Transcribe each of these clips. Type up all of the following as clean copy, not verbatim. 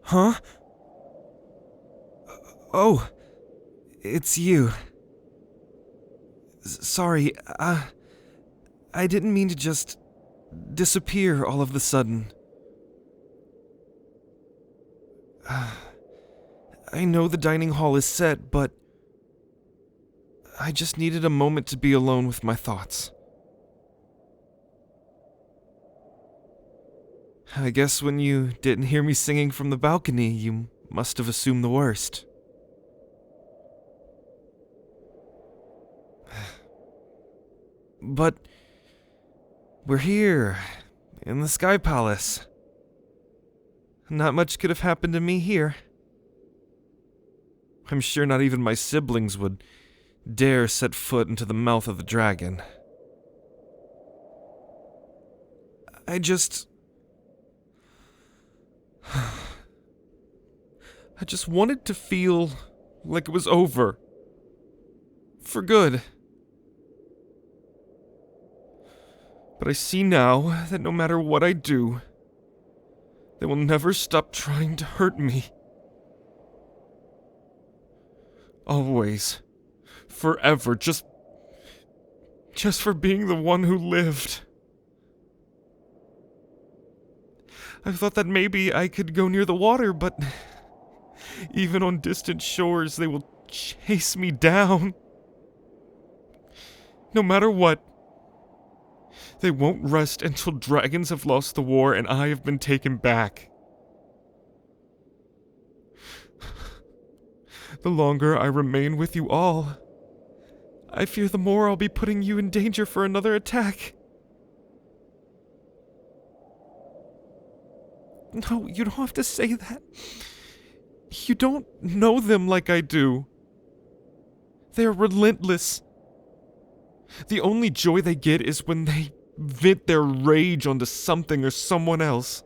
Huh? Oh, it's you. Sorry, I didn't mean to just disappear all of the sudden. I know the dining hall is set, but I just needed a moment to be alone with my thoughts. I guess when you didn't hear me singing from the balcony, you must have assumed the worst. But we're here, in the Sky Palace. Not much could have happened to me here. I'm sure not even my siblings would dare set foot into the mouth of the dragon. I just wanted to feel like it was over. For good. But I see now that no matter what I do, they will never stop trying to hurt me. Always. Forever. Just for being the one who lived. I thought that maybe I could go near the water, but even on distant shores, they will chase me down. No matter what. They won't rest until dragons have lost the war and I have been taken back. The longer I remain with you all, I fear the more I'll be putting you in danger for another attack. No, you don't have to say that. You don't know them like I do. They're relentless. The only joy they get is when they vent their rage onto something or someone else.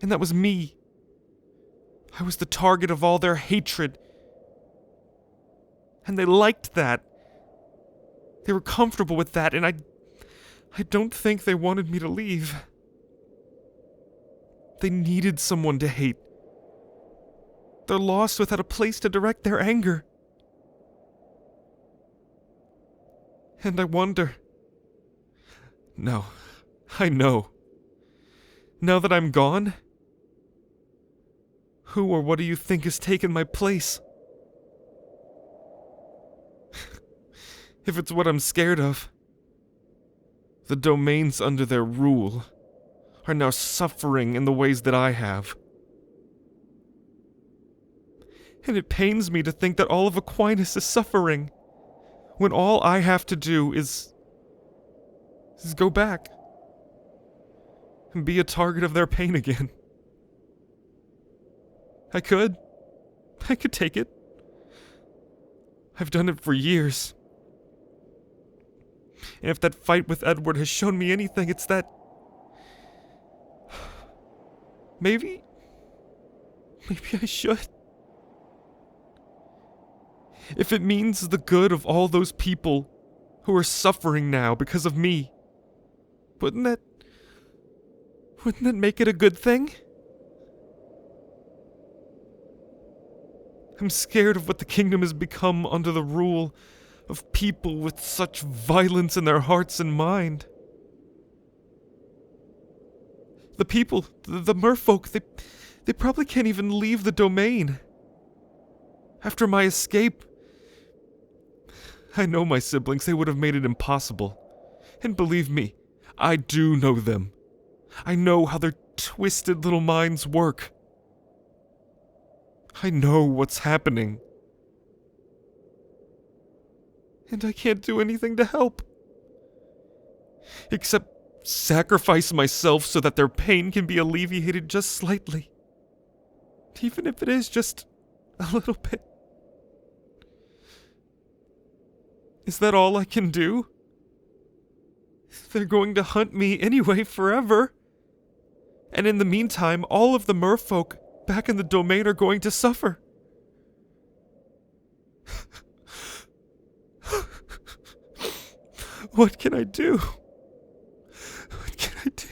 And that was me. I was the target of all their hatred. And they liked that. They were comfortable with that, and I don't think they wanted me to leave. They needed someone to hate. They're lost without a place to direct their anger. And I wonder... No, I know. Now that I'm gone, who or what do you think has taken my place? If it's what I'm scared of, the domains under their rule are now suffering in the ways that I have. And it pains me to think that all of Aquinas is suffering, when all I have to do is go back and be a target of their pain again. I could take it. I've done it for years. And if that fight with Edward has shown me anything, it's that... Maybe I should. If it means the good of all those people who are suffering now because of me, wouldn't that make it a good thing? I'm scared of what the kingdom has become under the rule of people with such violence in their hearts and mind. The people, the merfolk, they probably can't even leave the domain. After my escape, I know my siblings, they would have made it impossible. And believe me, I do know them. I know how their twisted little minds work. I know what's happening. And I can't do anything to help. Except sacrifice myself so that their pain can be alleviated just slightly. Even if it is just a little bit. Is that all I can do? They're going to hunt me anyway forever. And in the meantime, all of the merfolk back in the domain are going to suffer. What can I do? What can I do?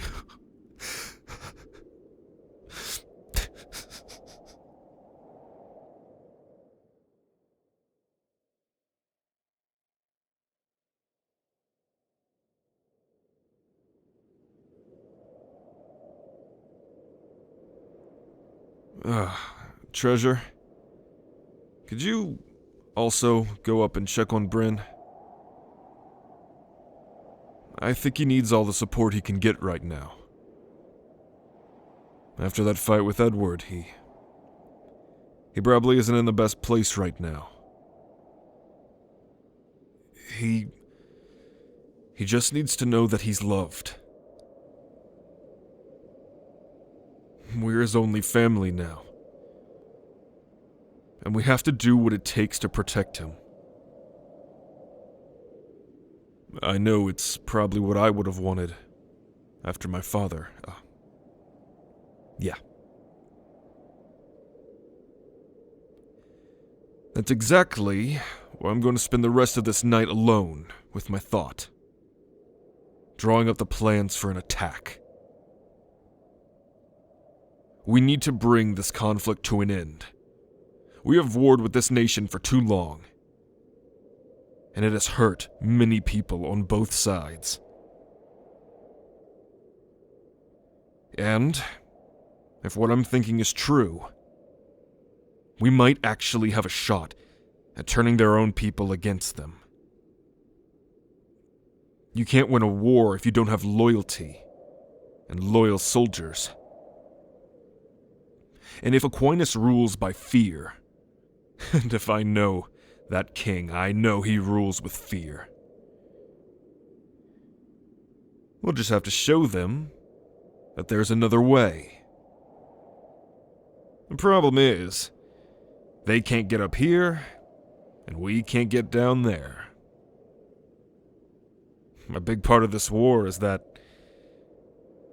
Treasure, could you also go up and check on Bren? I think he needs all the support he can get right now. After that fight with Edward, he probably isn't in the best place right now. He just needs to know that he's loved. We're his only family now. And we have to do what it takes to protect him. I know it's probably what I would have wanted after my father. Yeah. That's exactly where I'm going to spend the rest of this night alone with my thought. Drawing up the plans for an attack. We need to bring this conflict to an end. We have warred with this nation for too long. And it has hurt many people on both sides. And, if what I'm thinking is true, we might actually have a shot at turning their own people against them. You can't win a war if you don't have loyalty and loyal soldiers. And if Aquinas rules by fear, and if I know that king, I know he rules with fear. We'll just have to show them that there's another way. The problem is, they can't get up here, and we can't get down there. A big part of this war is that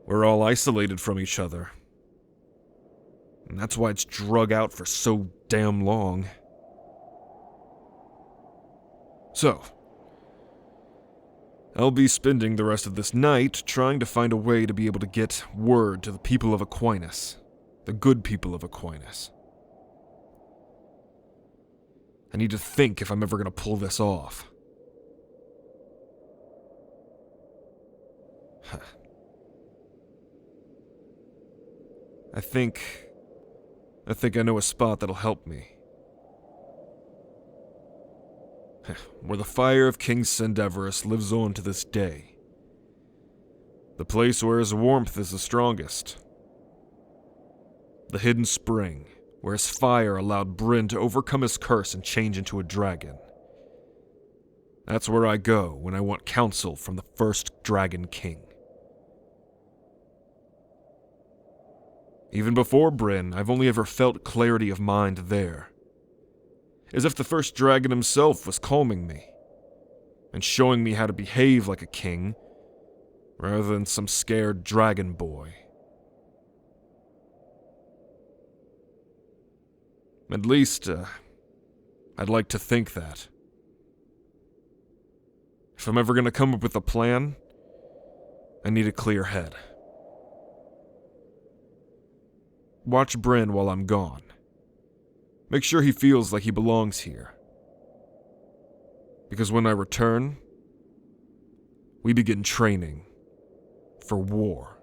we're all isolated from each other. And that's why it's drug out for so damn long. So, I'll be spending the rest of this night trying to find a way to be able to get word to the people of Aquinas, the good people of Aquinas. I need to think if I'm ever going to pull this off. I think I know a spot that'll help me. Where the fire of King Sendeverus lives on to this day. The place where his warmth is the strongest. The hidden spring, where his fire allowed Bren to overcome his curse and change into a dragon. That's where I go when I want counsel from the first Dragon King. Even before Bren, I've only ever felt clarity of mind there. As if the first dragon himself was calming me, and showing me how to behave like a king, rather than some scared dragon boy. At least, I'd like to think that. If I'm ever gonna come up with a plan, I need a clear head. Watch Bren while I'm gone. Make sure he feels like he belongs here. Because when I return, we begin training for war.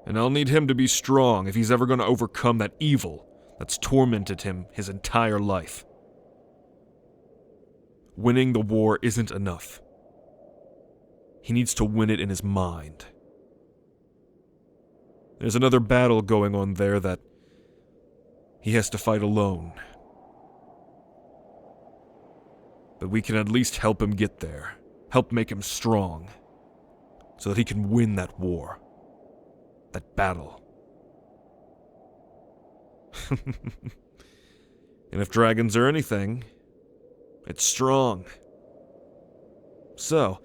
And I'll need him to be strong if he's ever going to overcome that evil that's tormented him his entire life. Winning the war isn't enough. He needs to win it in his mind. There's another battle going on there that he has to fight alone. But we can at least help him get there. Help make him strong. So that he can win that war. That battle. And if dragons are anything, it's strong. So,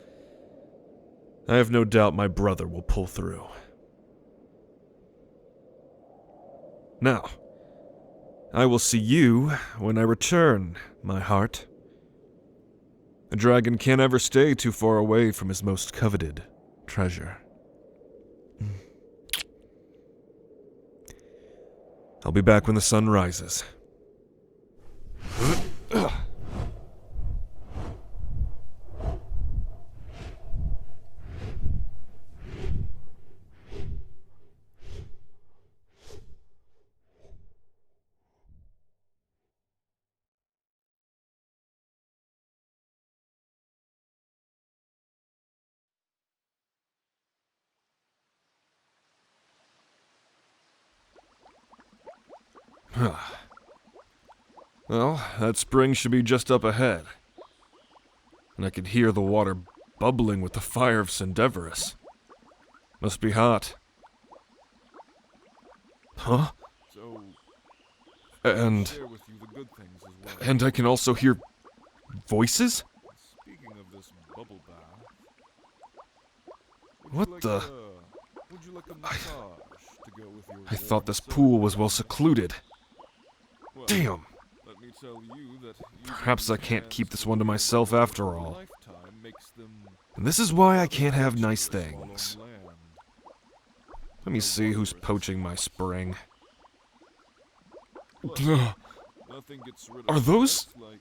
I have no doubt my brother will pull through. Now, I will see you when I return, my heart. A dragon can't ever stay too far away from his most coveted treasure. I'll be back when the sun rises. Well, that spring should be just up ahead. And I can hear the water bubbling with the fire of Sendevorous. Must be hot. Huh? So, And share with you the good things as well. and I can also hear voices? Speaking of this bubble bath, What the? Would you like a massage to go with your I thought warm this soap? pool was well secluded. Well, Damn. let me tell you that Perhaps I can't keep this one to myself after all. Lifetime makes them And this is why I can't have nice treacherous while on things. land. Let me see who's poaching my spring. Plus, Ugh. nothing gets rid of Are those stress like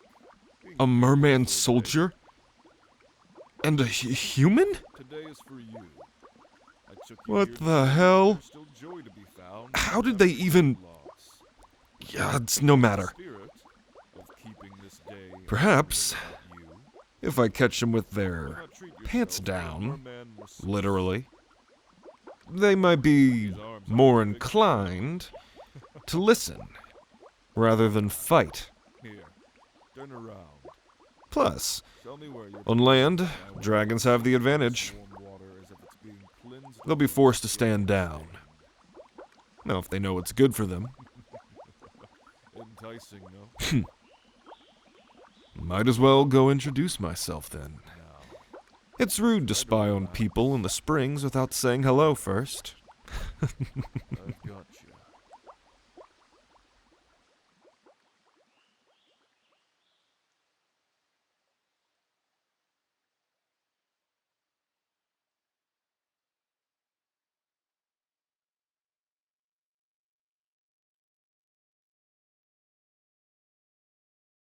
being a merman for a day. soldier? And a human? Today is for you. I took you What here the to hell? there's still joy to be found How did without they even- loss. Yeah, it's no matter. Spirit of keeping this day Perhaps, about you. if I catch them with Why their not treat pants yourself to a down, merman massage? literally, they might be These arms more aren't big. inclined to listen rather than fight. Here, turn around. Plus, Tell me where you're on land, dragons have the advantage. warm water as if it's being cleansed They'll be with forced to the stand skin. down. Now, if they know what's good for them, Enticing, no? might as well go introduce myself then. Now, It's rude to spy on people in the springs without saying hello first. I've got you.